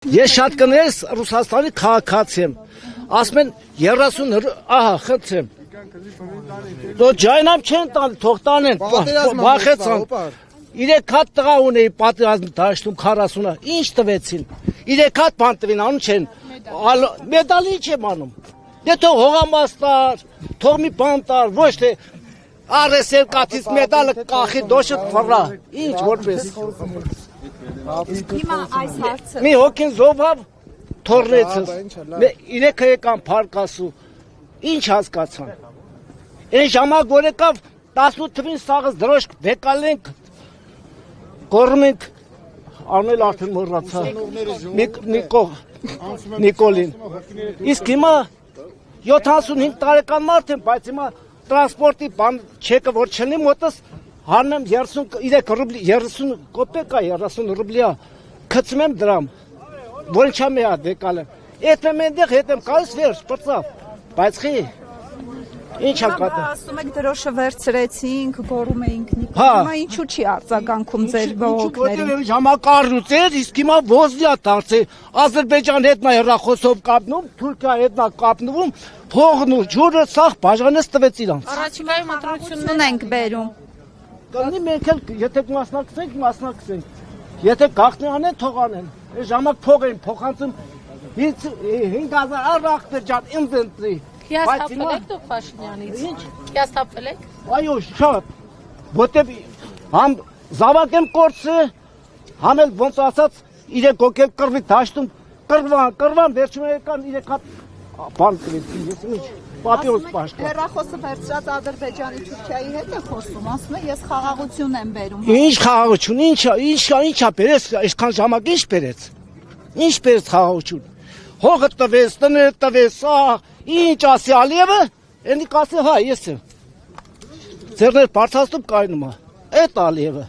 Ես շատ կներես Ռուսաստանի քաղաքացի եմ, ասում են 30, ահա, խնդրեմ, դո ջայնամ չեն տան, թող տանեն, վախեցան, 3 հատ տղա ունեի պատերազմի դաշտում 40-ը, ինչ տվեցին, 3 հատ բան տվին, անում չեն, մեդալի չեմ անում, դե թող հողամաստար, թող մի բան տար, ոչ թե արեսել կաթից մեդալը կախի դոշը վրա, ինչ որպես Հիմա այս հարցը մի հոգին զոհավ թորնեցս, 3 եկան փարկասու, ինչ հասկացան, են ժամակ որ եկավ 18 թվին սաղս դրոշք վեկալենք, գորում ենք, անել արդեն մորացա, Նիկոլին, իսկ հիմա 75 տարեկան մարդ եմ, բայց հիմա տրանսպորտի բան չեկը որ չնի մոտս, Հարնեմ 33 ռուբլի, 30 կոպեկա, 30 ռուբլիա, կծում եմ դրամ, որ ինչա մի հատ վեկալ եմ, էտ եմ ենդեղ հետ եմ կալիս վերջ, պրծավ, բայց խի, ինչ հակատ է։ Ասում եք դրոշը վերցրեցինք, գորում էինք Նիկոլ, հիմա ինչու չի արձագանքում ձեր բողոքներին։ Ժամակարուց էր, իսկ հիմա ոզլիա դարձել, Ադրբեջան հետնա հեռախոսով կապնում, Թուրքիա հետնա կապնվում, փողն ու ջուրը սաղ բաժանես տվեց իրանց։ Առաջիկայում ընտրություններ ենք բերում։ Կլինի մենք էլ, եթե մասնակցենք, եթե գաղտնի անեն, թող անեն, ժամակ փող էին, փոխանցում 5,000 առախտեր ջան, ինձ ընտրի։ Հիասթափվել եք դուք Փաշինյանից։ Ինչ։ Հիասթափվել եք։ Այո, շատ, որտեվ համ զավակ եմ կորցը, համ էլ ոնց ասած, իրեք ոգել կրվի դաշտում, կրվան, վերջում եկան 3 հատ բան կրեցին, ես ինչ, պապիրոս պաշկա։ Հեռախոսը վերցրած Ադրբեջանի Թուրքիայի հետ է խոսում, ասում է ես խաղաղություն եմ բերում։ Ինչ խաղաղություն, ինչա բերեց, այսքան ժամակ ինչ բերեց, ինչ բերեց խաղաղություն, հողը տվեց, տները տվեց, ինչ ասի Ալիևը, ենի կասի հա, ես եմ, ձերներ բարձաստում կայնում է, էտ Ալիևը։